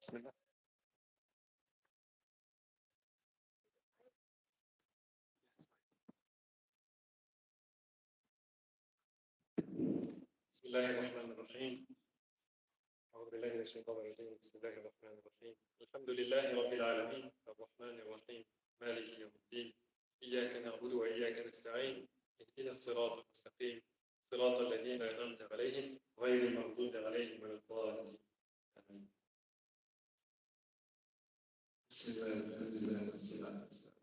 بسم الله. بسم الله الرحمن الرحيم. أعوذ بالله من الشيطان الرجيم. بسم الله الرحمن الرحيم. الحمد لله رب العالمين الرحمن الرحيم مالك يوم الدين إياك نعبد وإياك نستعين اهدنا الصراط المستقيم صراط الذين أنعمت عليهم غير المغضوب عليهم ولا الضالين. آمين. بسم الله الحمد لله والصلاة والسلام.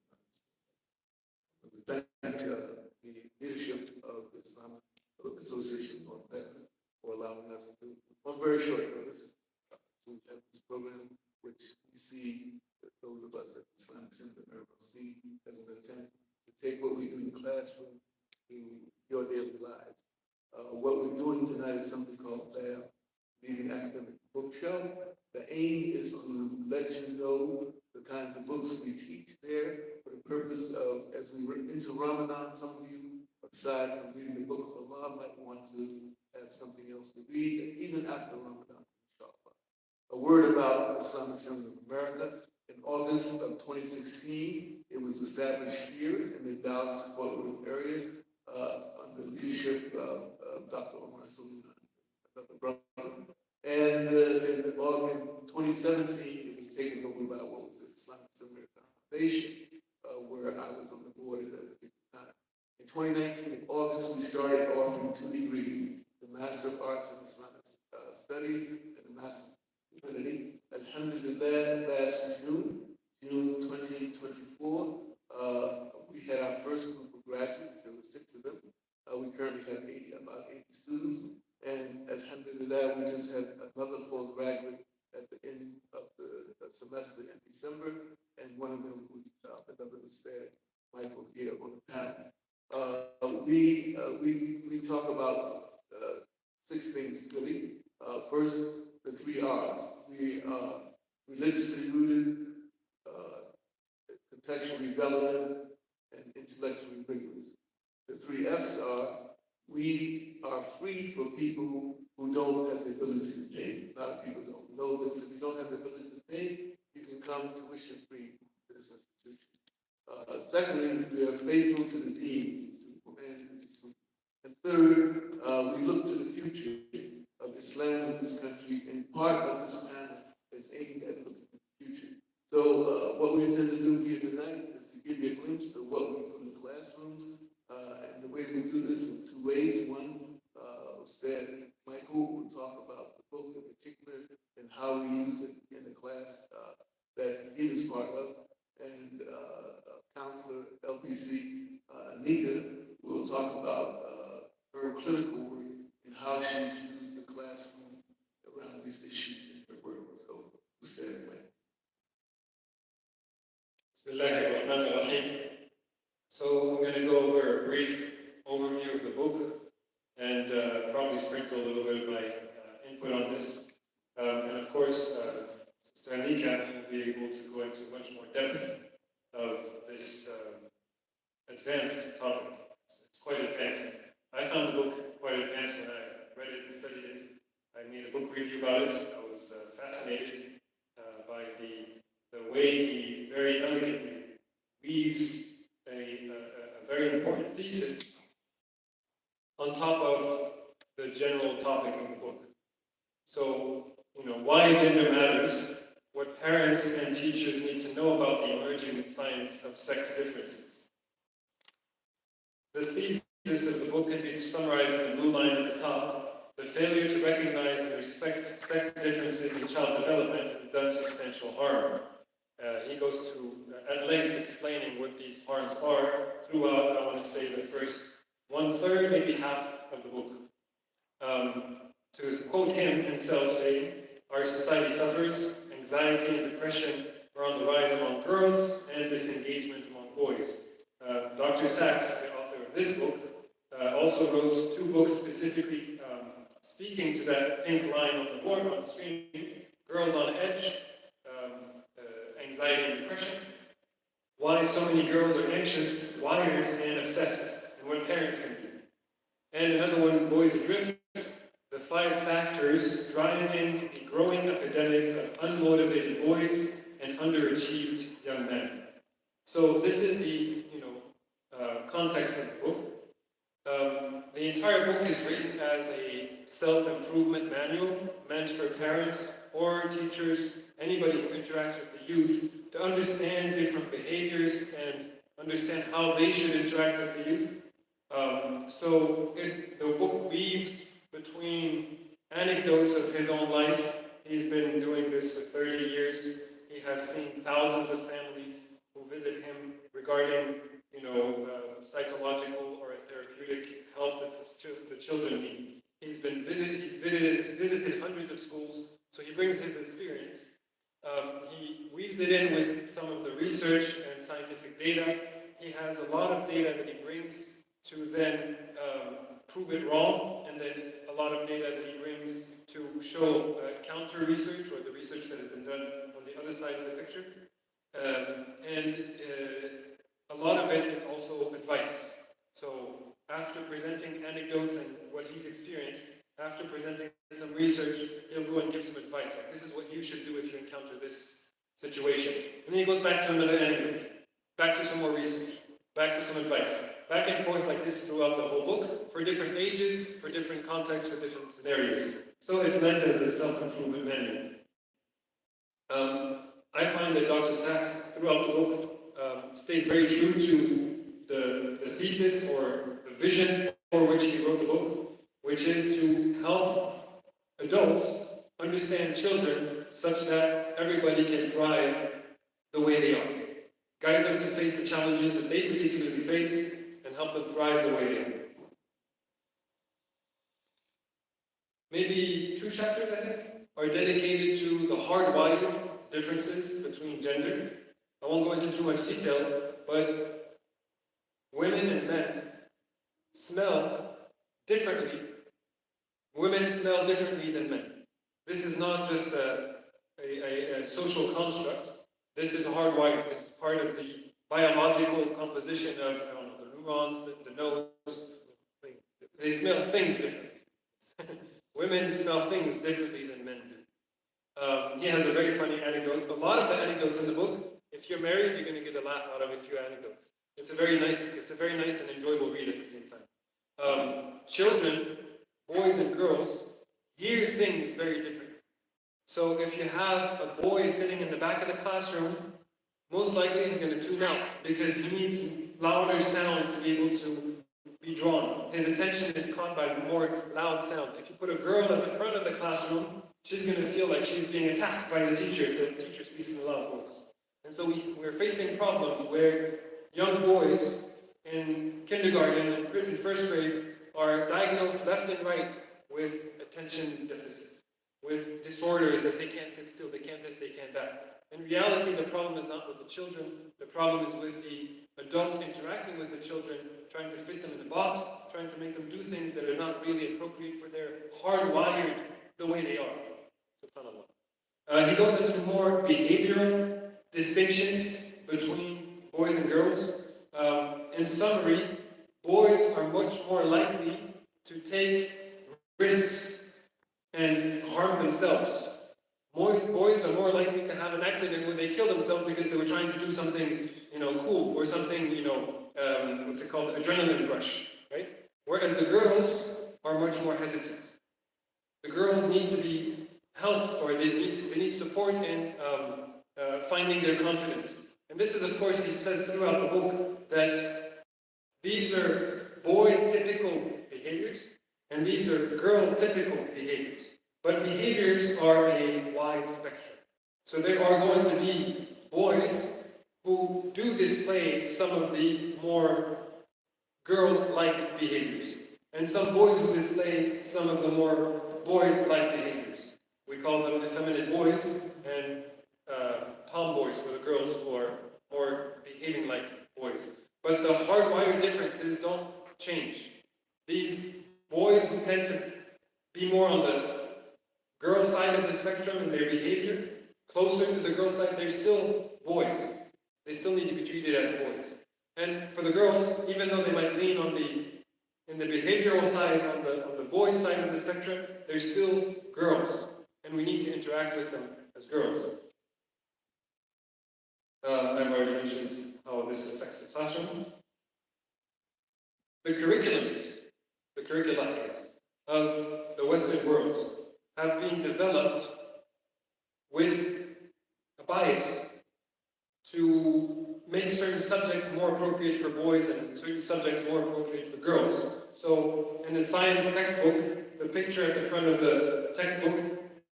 We thank the leadership of the Islamic Association of North Texas for allowing us to, on very short notice, to have this program, which we see that those of us at the Islamic Center in America see as an attempt to take what we do in the classroom to your daily lives. What we're doing tonight is something called LAB, Leading Academic Bookshelf. The aim is to let you know the kinds of books we teach there for the purpose of, as we get into Ramadan, some of you, aside from reading the book of Allah, might want to have something else to read, even after Ramadan, inshallah. A word about the Islamic Center of America. In August of 2016, it was established here in the Dallas-Fort Worth area under the leadership of Dr. Omar Saluna, Dr. Brother. And in August 2017, it was taken over by what was the Islamic Center Foundation, where I was on the board at that particular time. In 2019, in August, we started offering 2 degrees, the Master of Arts in Islamic Studies and the Master of Divinity. Alhamdulillah, last June 2024, we had our first group of graduates. There were 6 of them. We currently have about 80 students. And alhamdulillah, we just had another full graduate at the end of the semester in December, and one of them who's another understand, Michael, here on the panel. We talk about 6 things really. First, the 3 R's. We are religiously rooted, contextually relevant, and intellectually rigorous. The 3 F's are: we are free for people who don't have the ability to pay. A lot of people don't know this. If you don't have the ability to pay, you can come tuition free to this institution. Secondly, we are faithful to the deen, and third, we look to the future of Islam in this country, and part of this panel is aimed at looking at the future. So what we intend to do here tonight is to give you a glimpse of what we do in the classrooms, and the way we do this in 2 ways. One, said Michael will talk about the book in particular and how we use it in the class that he is part of, and Counselor LPC Nika will talk about her clinical work and how she's used the classroom around these issues in her work. So, who's that way? Bismillah ar-Rahman ar-Rahim. So I'm going to go over a brief overview of the book and probably sprinkle a little bit of my input on this. And of course, Sister Anika will be able to go into much more depth of this advanced topic. It's quite advanced. I found the book quite advanced when I read it and studied it. I made a book review about it. I was fascinated by the way he very elegantly weaves a very important thesis on top of the general topic of the book. So, why gender matters, what parents and teachers need to know about the emerging science of sex differences. This thesis of the book can be summarized in the blue line at the top. The failure to recognize and respect sex differences in child development has done substantial harm. He goes to, at length, explaining what these harms are throughout, I want to say, the first 1/3, maybe half of the book. To quote himself saying, our society suffers, anxiety and depression are on the rise among girls, and disengagement among boys. Dr. Sax, the author of this book, also wrote 2 books specifically speaking to that pink line on the board on the screen, Girls on Edge, Anxiety and Depression, Why So Many Girls Are Anxious, Wired, and Obsessed, and What Parents Can Do. And another one, Boys Adrift, The 5 factors driving a growing epidemic of unmotivated boys and underachieved young men. So this is the context of the book. The entire book is written as a self-improvement manual meant for parents or teachers, anybody who interacts with the youth, to understand different behaviors and understand how they should interact with the youth. The book weaves between anecdotes of his own life. He's been doing this for 30 years. He has seen thousands of families who visit him regarding, psychological or therapeutic help that the children need. He's visited hundreds of schools, so he brings his experience. He weaves it in with some of the research and scientific data. He has a lot of data that he brings to then prove it wrong, and then a lot of data that he brings to show counter research, or the research that has been done on the other side of the picture. A lot of it is also advice. So after presenting anecdotes and what he's experienced, after presenting some research, he'll go and give some advice. Like, this is what you should do if you encounter this situation. And then he goes back to another anecdote, back to some more research, back to some advice, back and forth like this throughout the whole book, for different ages, for different contexts, for different scenarios. So it's meant as a self-improvement manual. I find that Dr. Sax, throughout the book, stays very true to the thesis or the vision for which he wrote the book, which is to help adults understand children such that everybody can thrive the way they are. Guide them to face the challenges that they particularly face and help them thrive the way they are. Maybe 2 chapters, I think, are dedicated to the hardwired differences between gender. I won't go into too much detail, but women and men smell differently. Women smell differently than men. This is not just a social construct. This is hardwired. This is part of the biological composition of the neurons, the nose. They smell things differently. Women smell things differently than men do. He has a very funny anecdote. A lot of the anecdotes in the book, if you're married, you're going to get a laugh out of a few anecdotes. It's a very nice and enjoyable read at the same time. Children, boys and girls, hear things very differently. So if you have a boy sitting in the back of the classroom, most likely he's going to tune out because he needs louder sounds to be able to be drawn. His attention is caught by more loud sounds. If you put a girl at the front of the classroom, she's going to feel like she's being attacked by the teacher if the teacher speaks in a loud voice. And so we're facing problems where young boys in kindergarten and in first grade are diagnosed left and right with attention deficit, with disorders that they can't sit still, they can't this, they can't that. In reality, the problem is not with the children, the problem is with the adults interacting with the children, trying to fit them in the box, trying to make them do things that are not really appropriate for their hardwired the way they are. SubhanAllah. He goes into more behavioral distinctions between boys and girls. In summary, boys are much more likely to take risks and harm themselves. Boys are more likely to have an accident where they kill themselves because they were trying to do something, cool, or something, what's it called, adrenaline rush, right? Whereas the girls are much more hesitant. The girls need to be helped, or they need support in finding their confidence. And this is, of course, he says throughout the book that these are boy-typical behaviors, and these are girl-typical behaviors. But behaviors are a wide spectrum. So there are going to be boys who do display some of the more girl-like behaviors, and some boys who display some of the more boy-like behaviors. We call them effeminate boys and tomboys for the girls who are more behaving like boys. But the hardwired differences don't change. These boys who tend to be more on the girl side of the spectrum in their behavior, closer to the girl side, they're still boys. They still need to be treated as boys. And for the girls, even though they might lean on the in the behavioral side, on the boys' side of the spectrum, they're still girls, and we need to interact with them as girls. I've already mentioned how this affects the classroom. The curricula, I guess, of the Western world have been developed with a bias to make certain subjects more appropriate for boys and certain subjects more appropriate for girls. So in the science textbook, the picture at the front of the textbook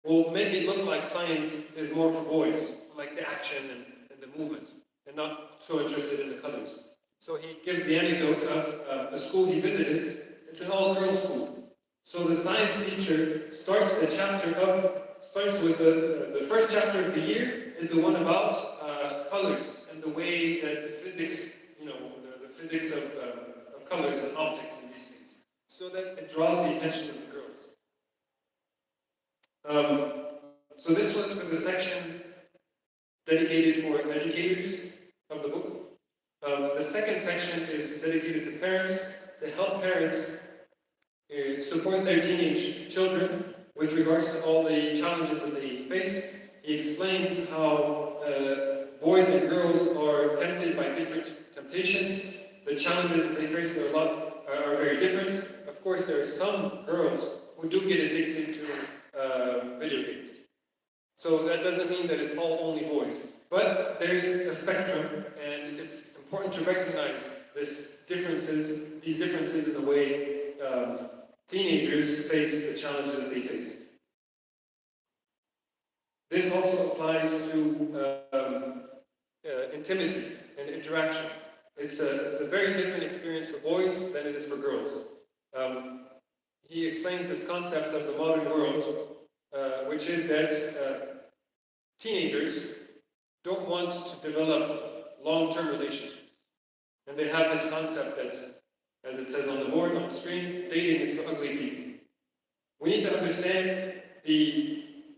will make it look like science is more for boys, like the action and the movement, and not so interested in the colors. So he gives the anecdote of a school he visited. It's an all-girls school. So the science teacher starts with the first chapter of the year is the one about colors and the way that the physics, the physics of colors and optics and these things, so that it draws the attention of the girls. So this was for the section dedicated for educators of the book. The second section is dedicated to parents, to help parents support their teenage children with regards to all the challenges that they face. He explains how boys and girls are tempted by different temptations. The challenges that they face are very different. Of course, there are some girls who do get addicted to video games. So that doesn't mean that it's all only boys. But there's a spectrum, and it's important to recognize these differences in the way teenagers face the challenges that they face. This also applies to intimacy and interaction. It's a very different experience for boys than it is for girls. He explains this concept of the modern world, which is that teenagers don't want to develop long-term relationships. And they have this concept that, as it says on the board, on the screen, dating is for ugly people. We need to understand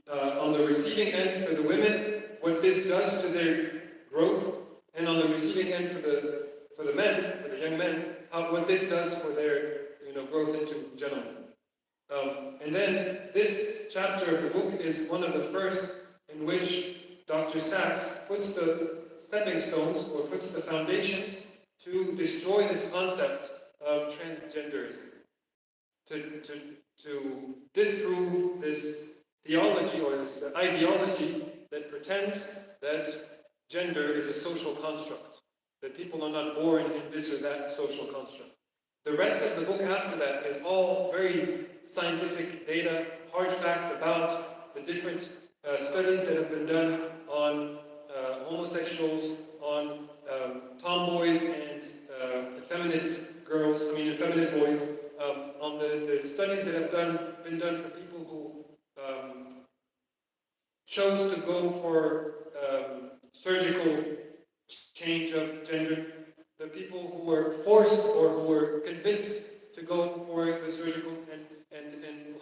on the receiving end for the women, what this does to their growth, and on the receiving end for the men, for the young men, what this does for their growth into gentlemen. And then this chapter of the book is one of the first in which Dr. Sax puts the stepping stones, or puts the foundations, to destroy this concept of transgenderism, to disprove this theology or this ideology that pretends that gender is a social construct, that people are not born in this or that social construct. The rest of the book after that is all very scientific data, hard facts about the different studies that have been done on homosexuals, on tomboys and effeminate boys, on the studies that have been done for people who chose to go for surgical change of gender, the people who were forced or who were convinced to go for the surgical, and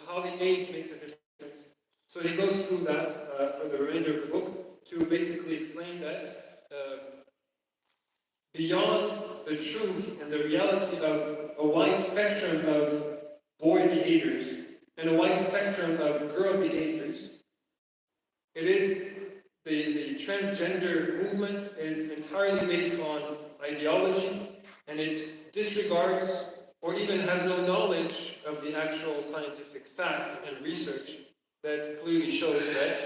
how the age makes a difference. So he goes through that for the remainder of the book to basically explain that beyond the truth and the reality of a wide spectrum of boy behaviors and a wide spectrum of girl behaviors, it is the transgender movement is entirely based on ideology, and it disregards or even has no knowledge of the actual scientific facts and research that clearly shows that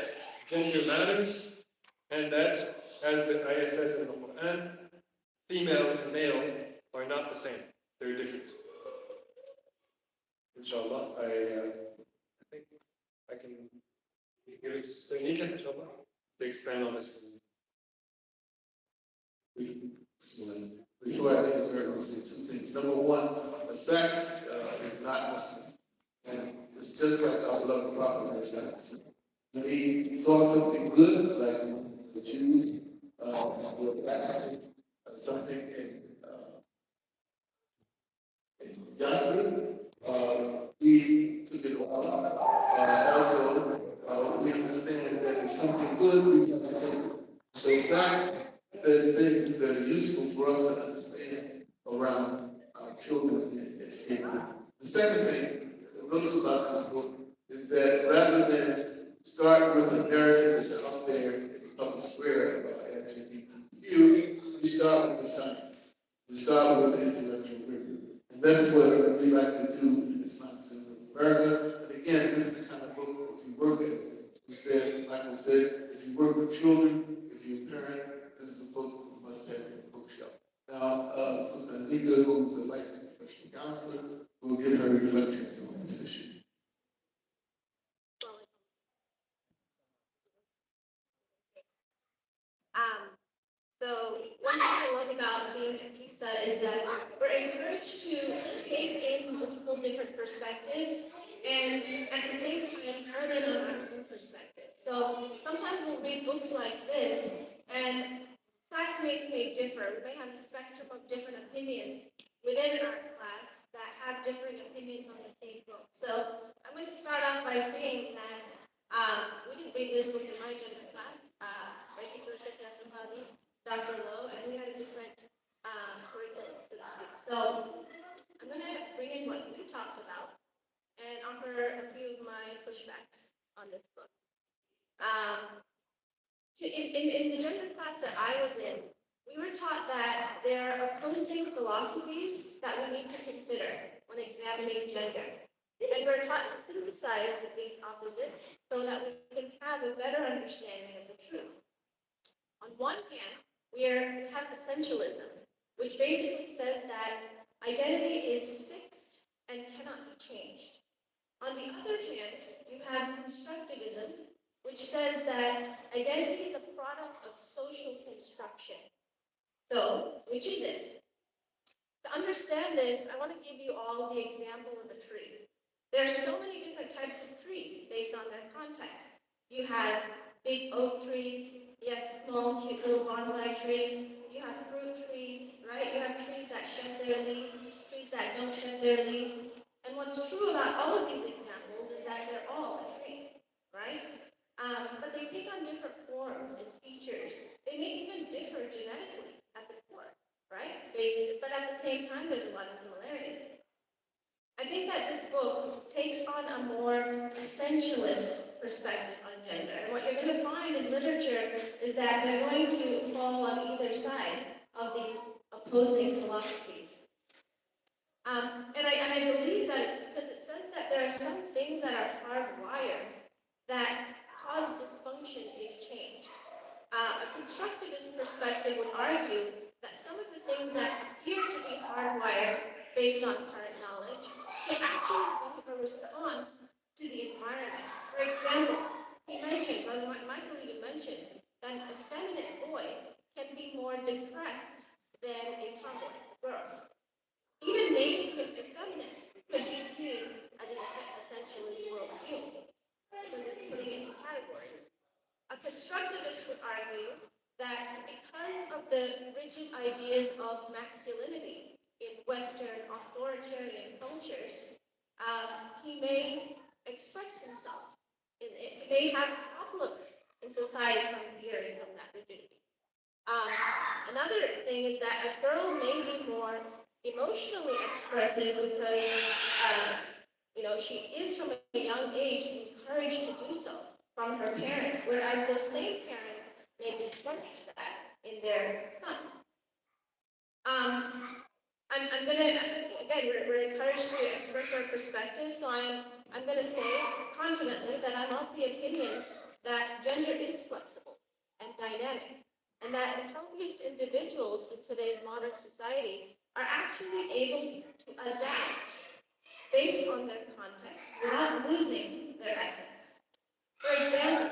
gender matters, and that, as the ayah says in the Quran, female and male are not the same. They're different. Inshallah, I think I can give it to Sister Nika, inshallah, to expand on this. Before I leave, I want to say two things. Number one, Sax is not Muslim. And it's just like our beloved Prophet Sax. When he saw something good, like the Jews were practicing something in Yahweh, he took it on. Also, we understand that if something good, we have to take it. So Sax says things that are useful for us to understand around our children and education. The second thing I notice about this book is that rather than start with a narrative that's out there in the public square about LGBTQ, you start with the science. You start with the intellectual rigor. And that's what we like to do in Islamic Center of America. And again, this is the kind of book, if you work as we said, Michael said, if you work with children, if you're a parent, this is a book you must have in your bookshelf. Now, Sister Anika, who's a licensed professional counselor, will give her reflections on this issue. So one thing I love about being at TISA is that we're encouraged to take in multiple different perspectives and at the same time hone in on our own perspective. So sometimes we'll read books like this and classmates may differ. We may have a spectrum of different opinions within our class that have different opinions on the same book. So I'm going to start off by saying that we didn't read this book in my gender class. Dr. Lowe, and we had a different curriculum, so to speak. So I'm going to bring in what we talked about and offer a few of my pushbacks on this book. In the gender class that I was in, we were taught that there are opposing philosophies that we need to consider when examining gender. And we're taught to synthesize these opposites so that we can have a better understanding of the truth. On one hand, we have essentialism, which basically says that identity is fixed and cannot be changed. On the other hand, you have constructivism, which says that identity is a product of social construction. So, which is it? To understand this, I want to give you all the example of a tree. There are so many different types of trees based on their context. You have big oak trees, you have small, cute little bonsai trees, you have fruit trees, right? You have trees that shed their leaves, trees that don't shed their leaves. And what's true about all of these examples is that they're all a tree, right? But they take on different forms and features. They may even differ genetically at the core, right? But at the same time, there's a lot of similarities. I think that this book takes on a more essentialist perspective on gender. And what you're going to find in literature is that they're going to fall on either side of these opposing philosophies. And I believe that it's because it says that there are some things that are hardwired that cause dysfunction if changed. A constructivist perspective would argue that some of the things that appear to be hardwired based on current knowledge can actually be a response to the environment. For example, he mentioned, Brother Michael even mentioned, that an effeminate boy can be more depressed than a tomboy, girl. Even naming him effeminate could be seen as an essentialist worldview, because it's putting into categories. A constructivist would argue that because of the rigid ideas of masculinity in Western authoritarian cultures, he may express himself. He may have problems in society from veering from that rigidity. Another thing is that a girl may be more emotionally expressive because, she is from a young age encouraged to do so from her parents, whereas those same parents may discourage that in their son. I'm going to, again, we're encouraged to express our perspective, so I'm going to say confidently that I'm of the opinion that gender is flexible and dynamic, and that the healthiest individuals in today's modern society are actually able to adapt based on their context without losing their essence. For example,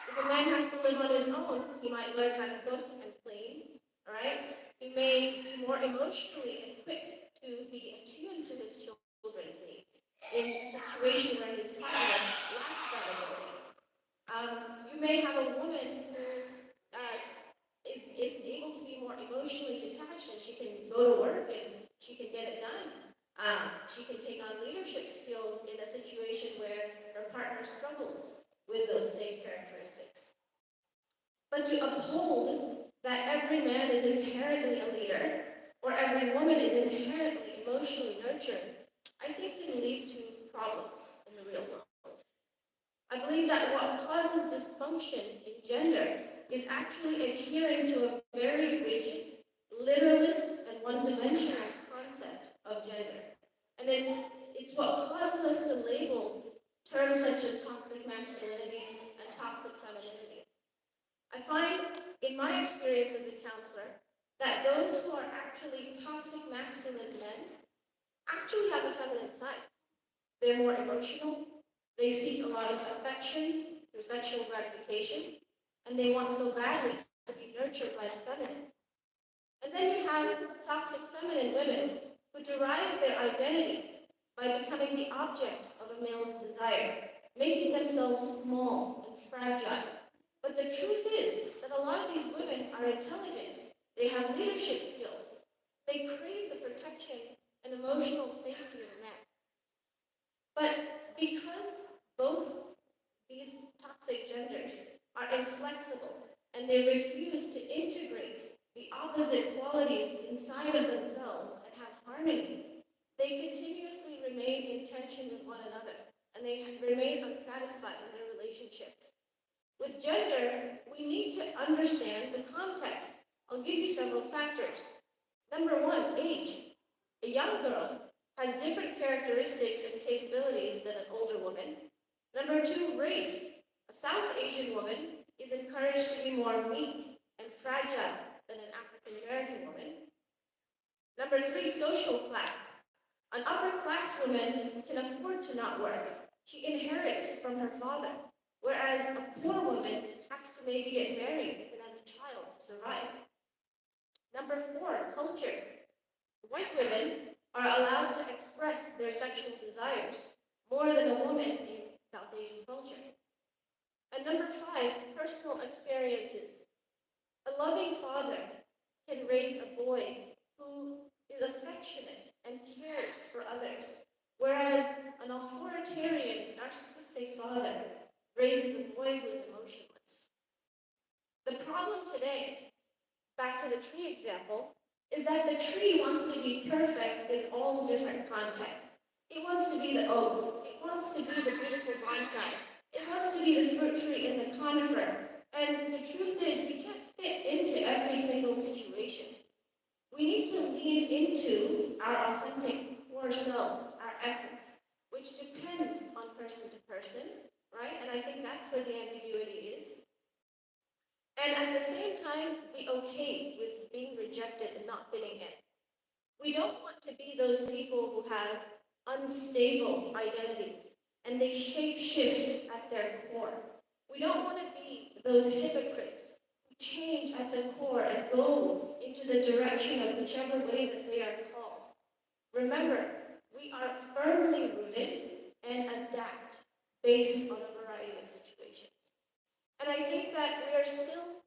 if a man has to live on his own, he might learn how to cook and clean, all right? He may be more emotionally equipped to be attuned to his children's needs in a situation where his partner lacks that ability. You may have a woman who is able to be more emotionally detached, and she can go to work and she can get it done. She can take on leadership skills in a situation where her partner struggles with those same characteristics. But to uphold that every man is inherently a leader, or every woman is inherently emotionally nurturing, I think can lead to problems in the real world. I believe that what causes dysfunction in gender is actually adhering to a very rigid, literalist, and one-dimensional concept of gender. And it's what causes us to label terms such as toxic masculinity and toxic femininity. I find, in my experience as a counselor, that those who are actually toxic masculine men actually have a feminine side. They're more emotional, they seek a lot of affection through sexual gratification, and they want so badly to be nurtured by the feminine. And then you have toxic feminine women who derive their identity by becoming the object of a male's desire, making themselves small and fragile. But the truth is that a lot of these women are intelligent, they have leadership skills, they crave the protection and emotional safety of men. But because both these toxic genders are inflexible and they refuse to integrate the opposite qualities inside of themselves and have harmony, they continuously remain in tension with one another and they remain unsatisfied in their relationships. With gender, we need to understand the context. I'll give you several factors. Number one, age. A young girl has different characteristics and capabilities than an older woman. Number two, race. A South Asian woman is encouraged to be more weak and fragile than an African American woman. Number three, social class. An upper class woman can afford to not work. She inherits from her father, whereas a poor woman has to maybe get married even as a child to survive. Number four, culture. White women are allowed to express their sexual desires more than a woman in South Asian culture. And number five, personal experiences. A loving father can raise a boy who is affectionate and cares for others, whereas an authoritarian, narcissistic father raises a boy who is emotionless. The problem today, back to the tree example, is that the tree wants to be perfect in all different contexts. It wants to be the oak. It wants to be the beautiful bonsai. It wants to be the fruit tree in the conifer. And the truth is, we can't fit into every single situation. We need to lean into our authentic core selves, our essence, which depends on person to person, right? And I think that's where the ambiguity is. And at the same time, be okay with being rejected and not fitting in. We don't want to be those people who have unstable identities and they shape shift at their core. We don't want to be those hypocrites who change at the core and go into the direction of whichever way that they are called. Remember, we are firmly rooted and adapt based on a variety of situations. And I think that we are still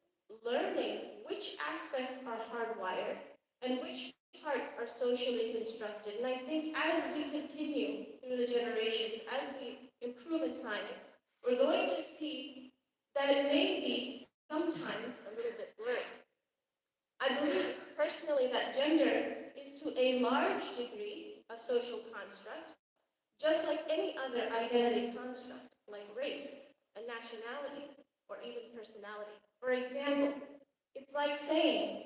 learning which aspects are hardwired and which parts are socially constructed. And I think as we continue through the generations, as we improve in science, we're going to see that it may be sometimes a little bit blurry. I believe personally that gender is to a large degree a social construct, just like any other identity construct, like race and nationality, or even personality. For example, it's like saying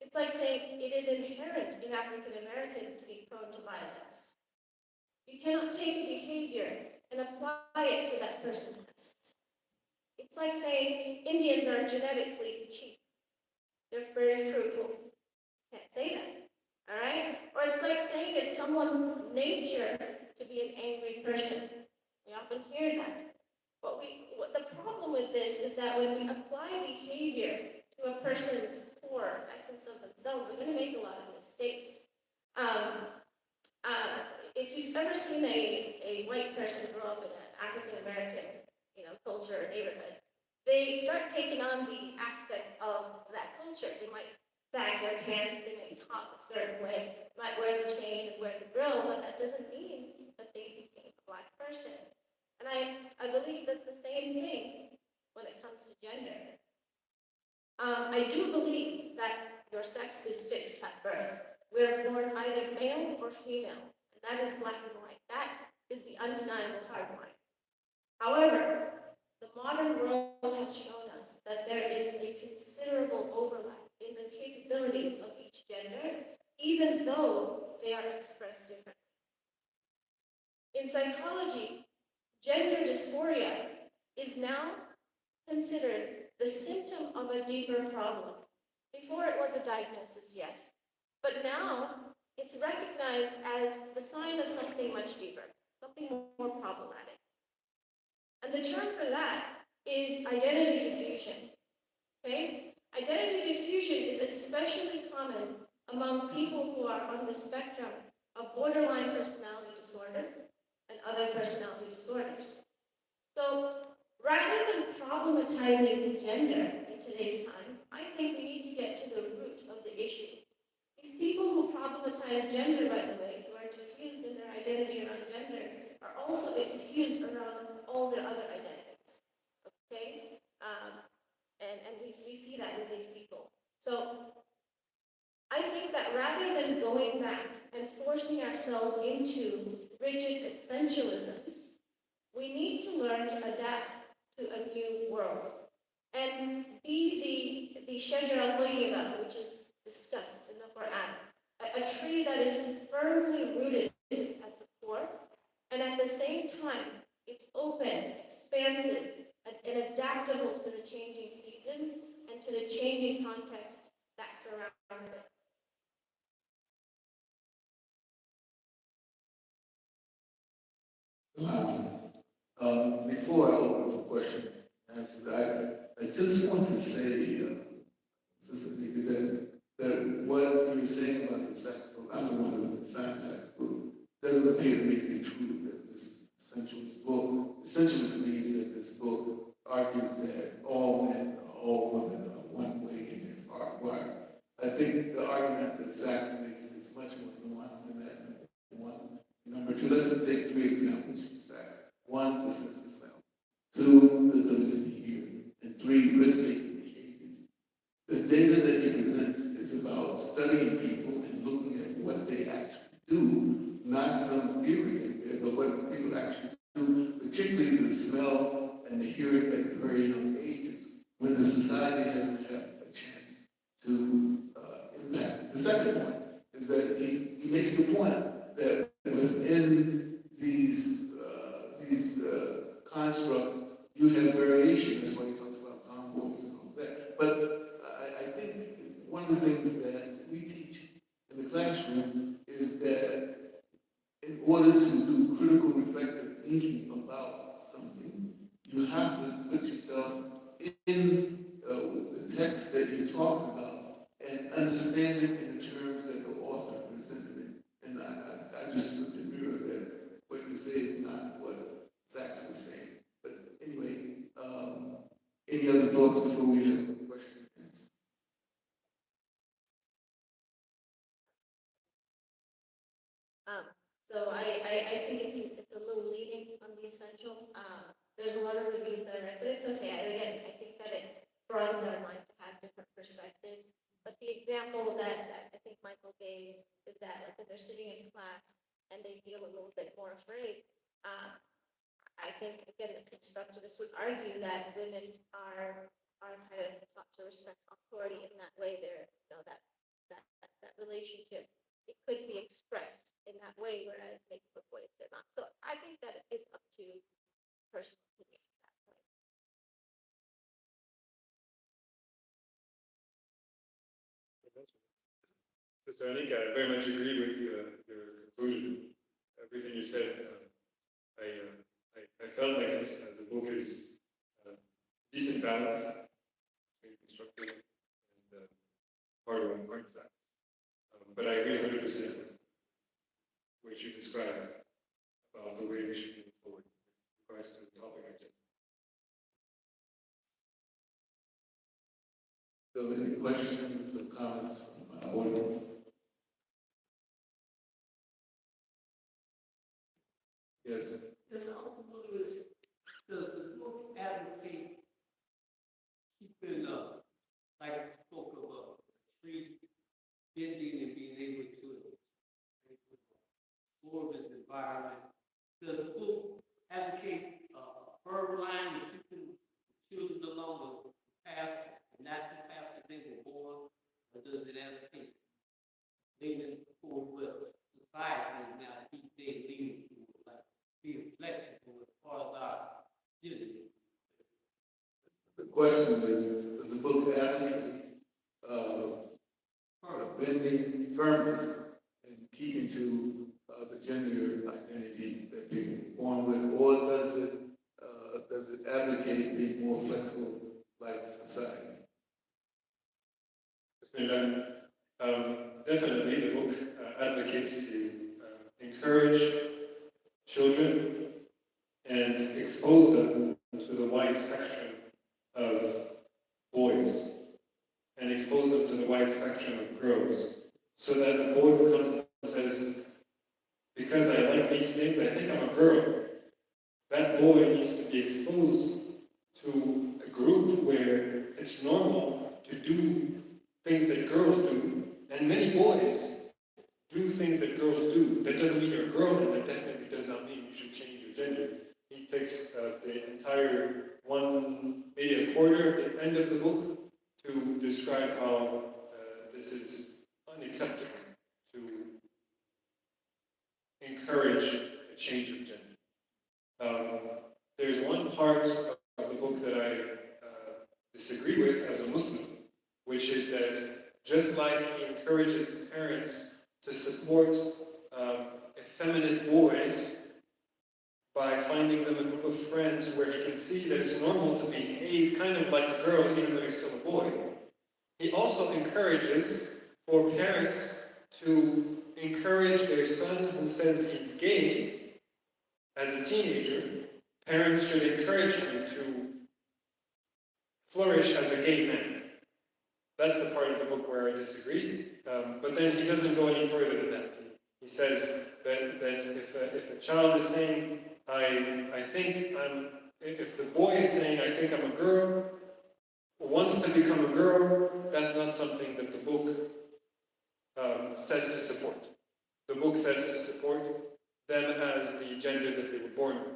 it is inherent in African Americans to be prone to violence. You cannot take a behavior and apply it to that person's essence. It's like saying Indians are genetically cheap. They're very fruitful. Can't say that. All right? Or it's like saying it's someone's nature to be an angry person. We often hear that. What the problem with this is that when we apply behavior to a person's core essence of themselves, we're going to make a lot of mistakes. If you've ever seen a white person grow up in an African American, culture or neighborhood, they start taking on the aspects of that culture. They might sag their pants, they may talk a certain way, might wear the chain and wear the grill, but that doesn't mean that they became a black person. And I believe that's the same thing when it comes to gender. I do believe that your sex is fixed at birth. We're born either male or female. And That is black and white. That is the undeniable hard line. However, the modern world has shown us that there is a considerable overlap in the capabilities of each gender, even though they are expressed differently. In psychology, gender dysphoria is now considered the symptom of a deeper problem. Before it was a diagnosis, yes, but now it's recognized as the sign of something much deeper, something more problematic. And the term for that is identity diffusion. Okay? Identity diffusion is especially common among people who are on the spectrum of borderline personality disorder and other personality disorders. So rather than problematizing gender in today's time, I think we need to get to the root of the issue. These people who problematize gender, by the way, who are diffused in their identity around gender, are also diffused around all their other identities. Okay? And we see that with these people. So I think that rather than going back and forcing ourselves into rigid essentialisms, we need to learn to adapt to a new world and be the shajar al-tayyiba, which is discussed in the Quran, a tree that is firmly rooted at the core, and at the same time, it's open, expansive, and adaptable to the changing seasons and to the changing context that surrounds it. Before I open for questions, I just want to say, Sister Nika, that what you were saying about the sex book, I'm the one who signed the sex book, doesn't appear to me to be true, that this essentialist means that this book argues that all men or all women are one way and they're hardwired. I think the argument that Sachs makes is much more nuanced than that, number one. Number two, let's take three examples from Sachs. One, the census smell. Two, the ability to hear. And three, risk-taking behaviors. The data that he presents is about studying people and looking at what they actually do, not some theory in there, but what people actually do, particularly the smell and the hearing at very young ages, when the society doesn't have a chance to impact. The second point is that he makes the point that within these constructs, you have variation. That's why he talks about tomboys and all that. But I think one of the things that we teach in the classroom is that in order to do critical reflective thinking about something, you have to put yourself in the text that you're talking about and understand it in the terms that the author presented it. And I just looked at mirror that what you say is not what Sachs was saying. But anyway, any other thoughts before we have a question and answer? So I think it's a little leading on the essential. There's a lot of reviews that are read, but it's okay. Again, I think that it broadens our mind to have different perspectives. But the example that I think Michael gave is that like if they're sitting in class and they feel a little bit more afraid, I think again the constructivists would argue that women are kind of taught to respect authority in that way. They're that relationship, it could be expressed in that way, whereas they for boys they're not. So I think that it's up to personal opinion at that point. Sister Anika, I very much agree with your conclusion. Everything you said, I felt like the book is decent balance between constructive and hard facts. But I agree 100% with what you described about the way we should move forward with regards to the topic of gender. So any questions or comments from our audience? Yes. Does the book advocate keeping like I spoke of tree bending and being able to more of its environment. Does the book advocate firm line of keeping children along the path, the natural path that they were born, or does it advocate leaning toward what society is now these days leading to, like be flexible as far as our gender? The question is, does the book advocate bending firmness and keeping to the gender identity that people are born with, or does it advocate being more flexible like society? Definitely, the book advocates to encourage children and expose them to the wide spectrum of boys and expose them to the wide spectrum of girls, so that the boy who comes and says, because I like these things, I think I'm a girl, that boy needs to be exposed to a group where it's normal to do things that girls do, and many boys do things that girls do. That doesn't mean you're a girl, and that definitely does not mean you should change your gender. He takes the entire one, maybe a quarter of the end of the book to describe how this is unacceptable to encourage a change of gender. There's one part of the book that I disagree with as a Muslim, which is that just like he encourages parents to support effeminate boys by finding them a group of friends where he can see that it's normal to behave kind of like a girl even though you're still a boy, he also encourages for parents to encourage their son who says he's gay as a teenager. Parents should encourage him to flourish as a gay man. That's the part of the book where I disagree. But then he doesn't go any further than that. He says that if a child is saying, if the boy is saying, I think I'm a girl, wants to become a girl, that's not something that the book says to support. The book says to support them as the gender that they were born with.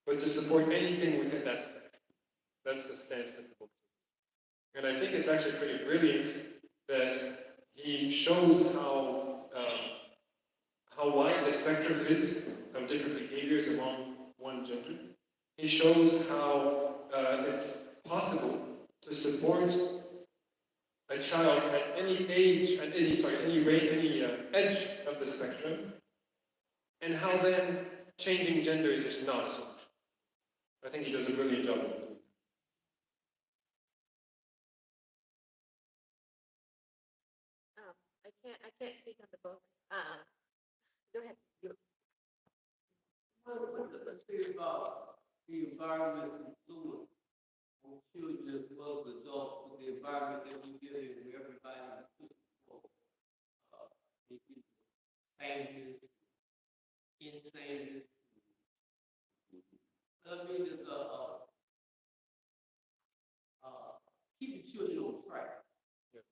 But to support anything within that spectrum. That's the stance that the book takes. And I think it's actually pretty brilliant that he shows how wide the spectrum is of different behaviors among one gender. He shows how it's possible to support a child at any age, at any rate, any edge of the spectrum, and how then changing gender is just not a solution. I think he does a brilliant job of it. I can't speak on the book. Go ahead. Let's think about the environment influence on children as well as adults, with the environment that we get in, where everybody is physical, making changes, insane. I mean, it's keeping children on track. Yes.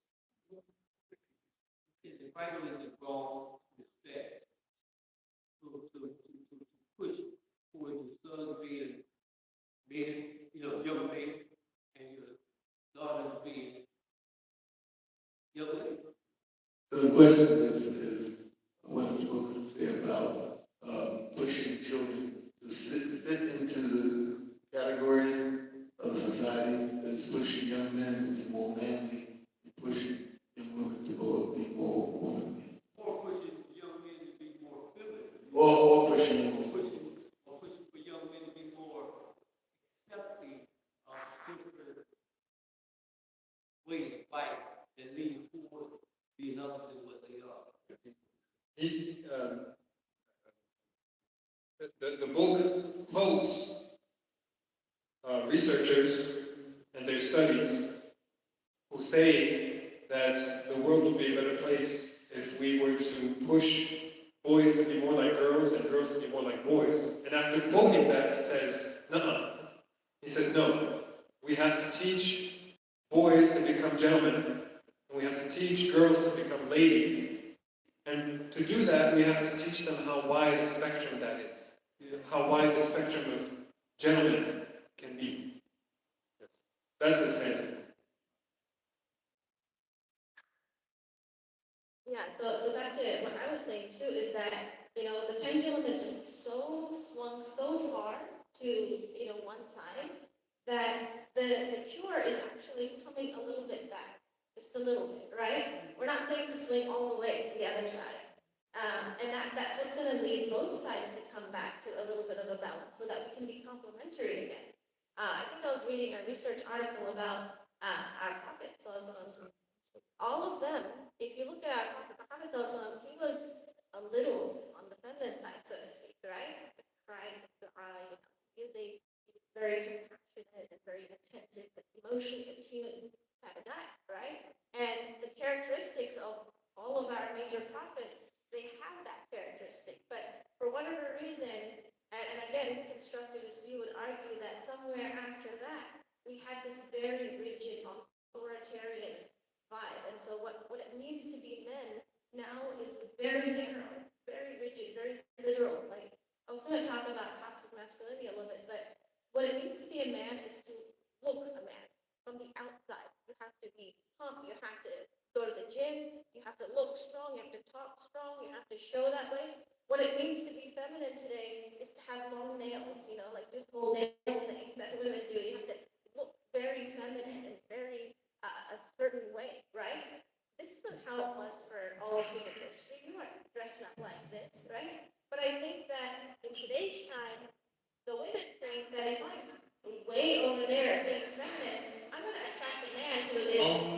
It's finally the wrong respect to push for your son being young man, and your daughter being young lady. So the question is what does the book say about pushing children to fit into the categories of the society that is pushing young men to be more manly and pushing young women to be more womanly? Or pushing young men to be more feminine. Or pushing For young men to be more accepting of different ways of life that lead toward being other than what they are. The book quotes researchers and their studies who say that the world would be a better place if we were to push boys to be more like girls and girls to be more like boys. And after quoting that, he says, nuh-uh. He says, no, we have to teach boys to become gentlemen, and we have to teach girls to become ladies. And to do that, we have to teach them how wide the spectrum that is, how wide the spectrum of gentlemen can be. That's the sense. Yeah, so back to what I was saying too, is that, the pendulum is just so swung so far to, one side, that the cure is actually coming a little bit back, just a little bit, right? We're not saying to swing all the way to the other side. And that's what's going to lead both sides to come back to a little bit of a balance so that we can be complementary again. I think I was reading a research article about our prophet, all of them, if you look at our prophet, he was a little on the feminine side, so to speak, right? Crying, he is a very compassionate and very attentive, emotionally attuned type of guy, right? And the characteristics of all of our major prophets, they have that characteristic, but for whatever reason, and again, constructivists, we would argue that somewhere after that, we had this very rigid, authoritarian vibe. And so what it means to be men now is very narrow, very rigid, very literal. Like, I was going to talk about toxic masculinity a little bit, but what it means to be a man is to look a man from the outside. You have to be pumped, you have to go to the gym, you have to look strong, you have to talk strong, you have to show that way. What it means to be feminine today is to have long nails, like this whole nail thing that women do. You have to look very feminine and very a certain way, right? This isn't how it was for all of human history. We weren't dressed up like this, right? But I think that in today's time, the women think that if I'm way over there being feminine, I'm going to attract a man who is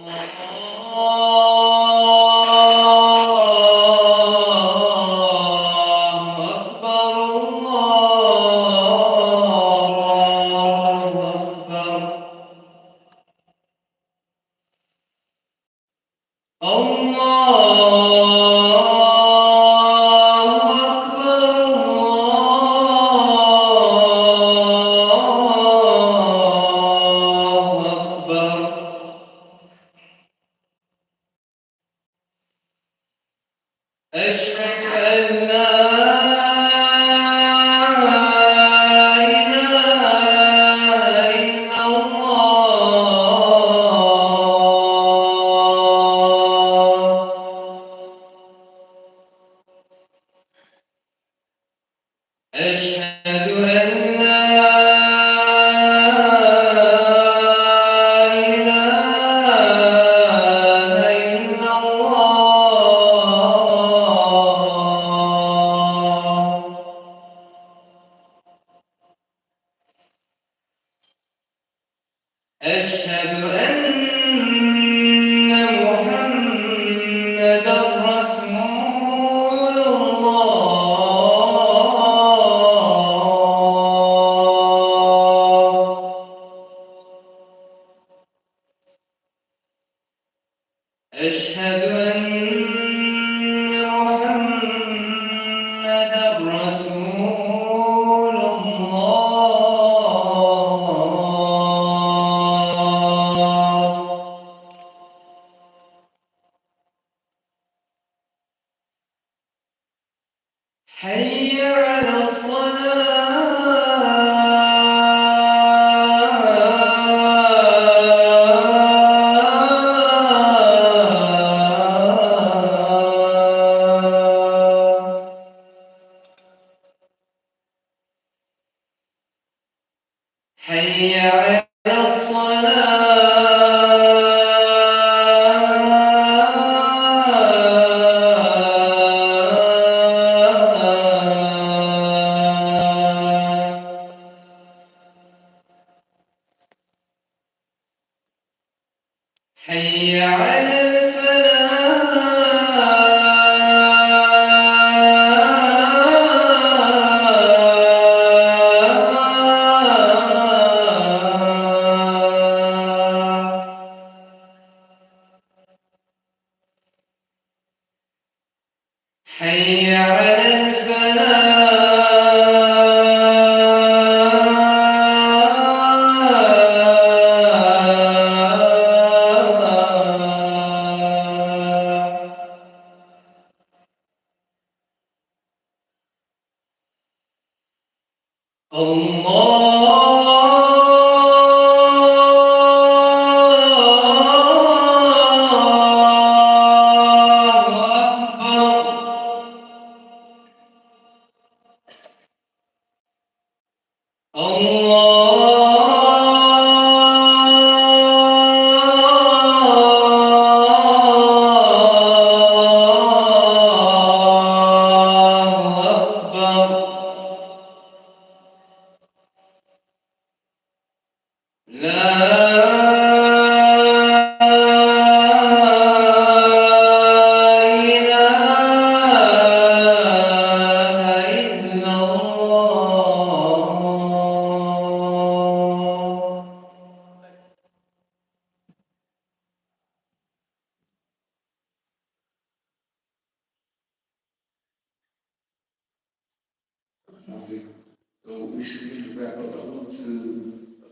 So we should begin to wrap up. I want to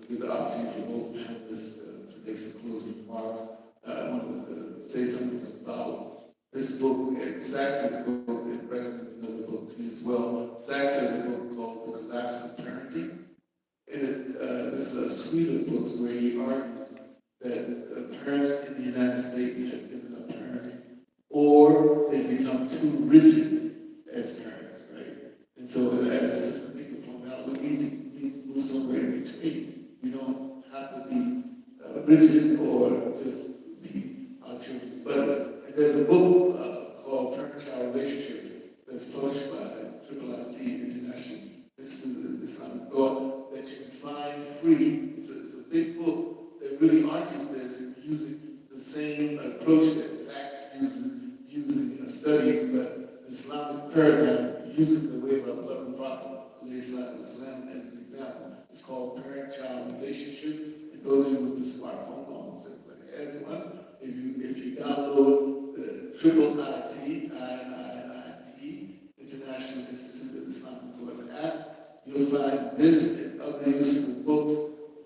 give the opportunity for both panelists to make some closing remarks. I want to say something about this book. And Sachs has a book and recommend another book to you as well. Sachs has a book called The Collapse of Parenting. And this is a suite of books where he argues that parents in the United States have given up parenting, or they become too rigid as parents, right? And so, as Sister Mika pointed out, we need to move somewhere in between. We don't have to be rigid or just be our children's buddies. And there's a book called Parent-Child Relationships that's published by IIIT International Institute of Islamic Thought that you can find free. It's a big book that really argues this and using the same approach that Sachs uses, using studies, but the Islamic paradigm, using the way of our beloved Prophet Islam as an example. It's called Parent-Child Relationship. And those of you with the smartphone, almost everybody has one. If you download the IIIT International Institute of Islamic Thought app, you'll find this and other useful books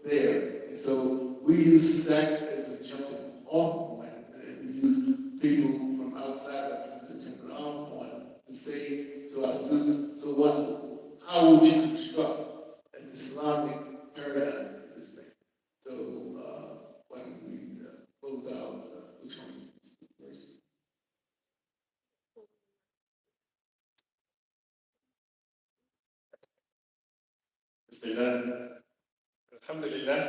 there. And so we use Sachs as a jumping off point, and we use people from outside of as a jumping off point to say to our students, so how would you construct an Islamic paradigm for this thing? So why don't we close out, which one first? Bismillah. Alhamdulillah.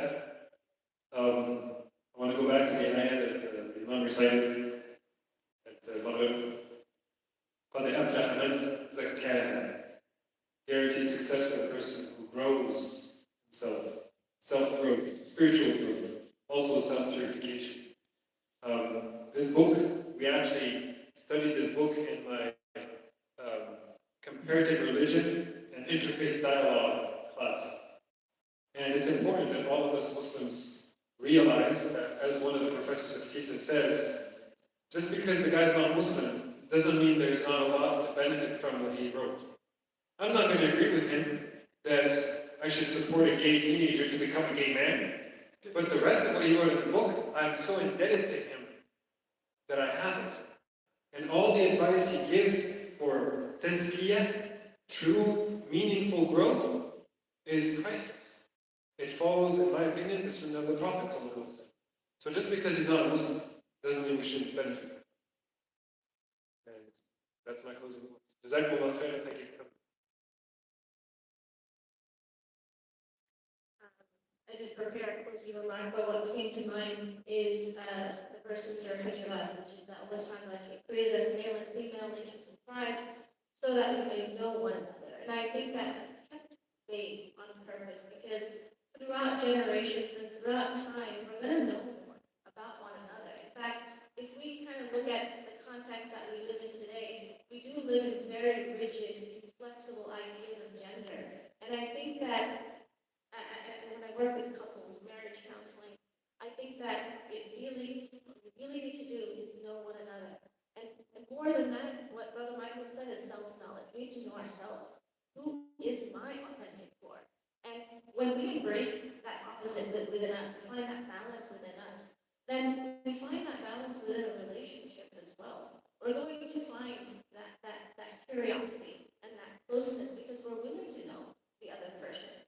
I want to go back to the ayah that the Imam recited at Maghrib. قَدْ أَفْلَحَ مَنْ زَكَّاهَا. Guaranteed success for the person who grows himself. Self-growth, spiritual growth, also self-purification. This book, we actually studied this book in my comparative religion and interfaith dialogue class. And it's important that all of us Muslims realize that, as one of the professors of TISA says, just because the guy's not Muslim doesn't mean there's not a lot to benefit from what he wrote. I'm not going to agree with him that I should support a gay teenager to become a gay man. But the rest of what he wrote in the book, I'm so indebted to him that I haven't. And all the advice he gives for tazkiyah, true, meaningful growth, is priceless. It follows, in my opinion, the sunnah of the Prophet. So just because he's not a Muslim doesn't mean we shouldn't benefit from it. And that's my closing remarks. Jazakumullah khairan. Thank you for coming. I did prepare a closing remark, but what came to mind is the verse in Surah Hujurat, which is that Allah subhanahu wa ta'ala created us male and female nations and tribes so that we may know one another. And I think that it's kept vague on purpose because throughout generations and throughout time, we're going to know more about one another. In fact, if we kind of look at the context that we live in today, we do live in very rigid, inflexible ideas of gender. And I think that when I work with couples, marriage counseling, I think that what we really need to do is know one another. And more than that, what Brother Michael said is self-knowledge. We need to know ourselves. Who is my authentic core? And when we embrace that opposite within us, we find that balance within us, then we find that balance within a relationship as well. We're going to find that curiosity and that closeness because we're willing to know the other person.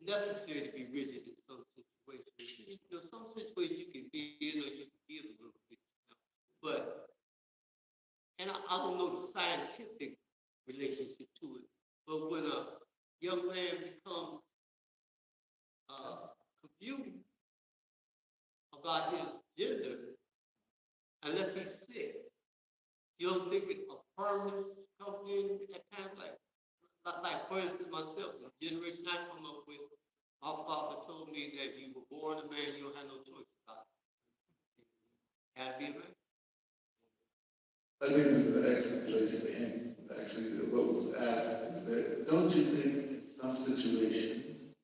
necessary to be rigid in some situations. You know, some situations you can bend or you can give a little bit. You know? But, and I don't know the scientific relationship to it, but when a young man becomes confused about his gender, unless he's sick, you don't think a firmness comes in at times like for instance myself, the generation I come up with, my father told me that you were born a man, you don't have no choice about it. Had to be a man. I think this is an excellent place to end. Actually, what was asked is that don't you think in some situations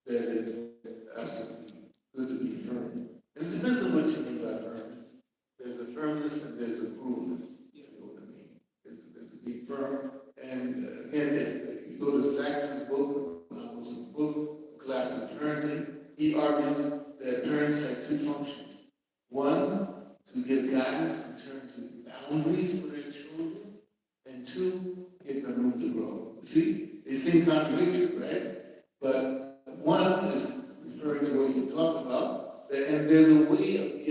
that it's absolutely good to be firm? And it depends on what you mean by firmness. There's a firmness and there's a coolness. You know what I mean? There's to be firm. And again, if you go to Sax's book, Malcolm's book, Collapse of Parenting, he argues that parents have two functions. One, to give guidance in terms of boundaries for their children, and two, get them room to grow. See, they seem contradictory, right? But one is referring to what you're talking about, and there's a way of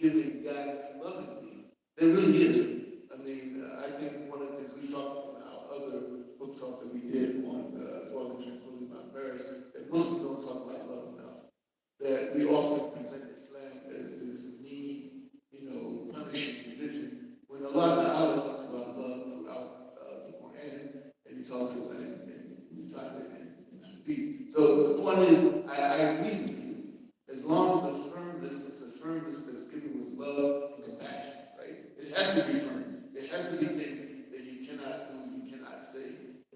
giving guidance lovingly. There really is. I mean, I think one of the things we talked in our other book talk that we did on Dwelling Tranquility about Marriage, that Muslims don't talk about love enough. That we often present Islam as this mean, punishing religion, when Allah Ta'ala talks about love throughout the Quran, and he talks about it, and we find it in Hadith. So the point is, I agree with you. As long as the firmness is a firmness that's given with love and compassion, right? It has to be firm. It has to be things that you cannot do, you cannot say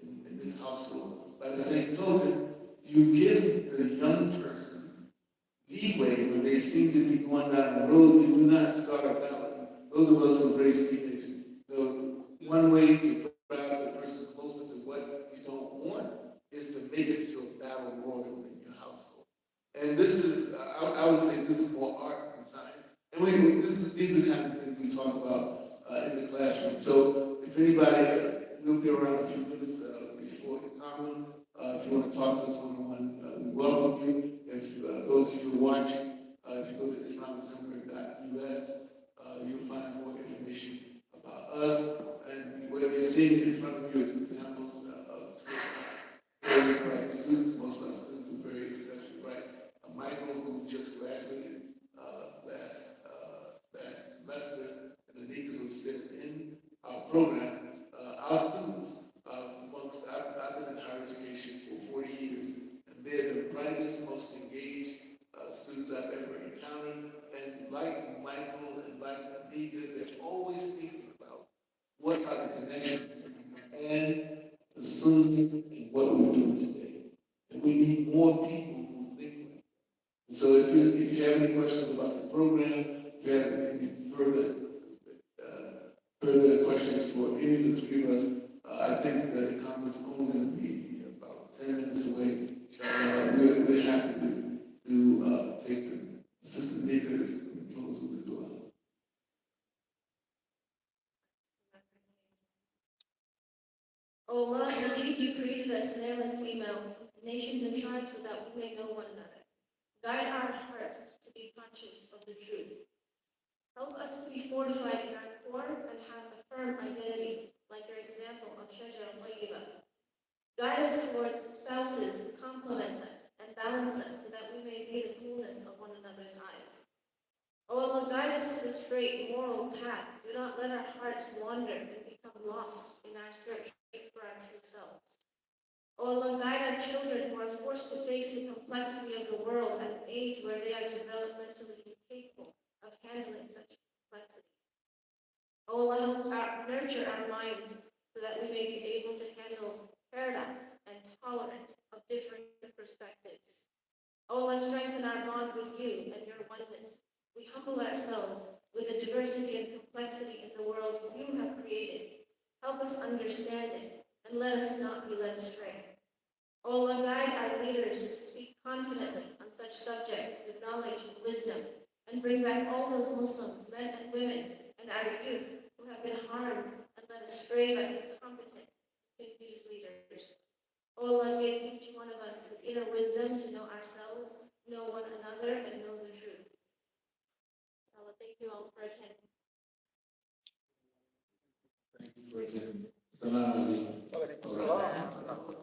in this household. By the same token, you give the young person leeway when they seem to be going down the road. You do not start a battle. Those of us who raise teenagers know one way to drive the person closer to what you don't want is to make it to a battle royal in your household. And this is, I would say, this is more art than science. And these are the kinds of things we talk about in the classroom. So if anybody, we'll be around a few minutes before the comment. If you want to talk to us one-on-one, we welcome you. If those of you who are watching, if you go to islamicseminary.us, you'll find more information about us. And what you're seeing in front of you is examples of very bright students. Most of our students are very exceptionally bright. Michael, who just graduated last semester, and Anika, who's still in our program, our students, I've been in higher education for 40 years, and they're the brightest, most engaged students I've ever encountered. And like Michael and like Anika, they're always thinking about what are the connections and the Sunni and what we're doing today. And we need more people who think like that. And so if you have any questions about the program, if you have any further questions for any of the three of us, I think the comments only going to be about 10 minutes away. We're happy to take the assistant leaders and close with the door. O Allah, indeed you created us male and female, nations and tribes, so that we may know one another. Guide our hearts to be conscious of the truth. Help us to be fortified in our core and have a firm identity, like your example of Shajara Tayyiba. Guide us towards spouses who complement us and balance us so that we may be the coolness of one another's eyes. O Allah, guide us to the straight moral path. Do not let our hearts wander and become lost in our search for our true selves. O Allah, guide our children who are forced to face the complexity of the world at an age where they are developmentally incapable of handling such complexity. O Allah, nurture our minds so that we may be able to handle paradox and tolerant of different perspectives. O Allah, strengthen our bond with you and your oneness. We humble ourselves with the diversity and complexity in the world you have created. Help us understand it and let us not be led astray. O Allah, guide our leaders to speak confidently on such subjects with knowledge and wisdom, and bring back all those Muslims, men and women, and our youth who have been harmed and led astray by incompetent, confused leaders. O Allah, give each one of us the inner wisdom to know ourselves, know one another, and know the truth. Allah, thank you all for attending. Thank you for attending. Assalamu alaikum.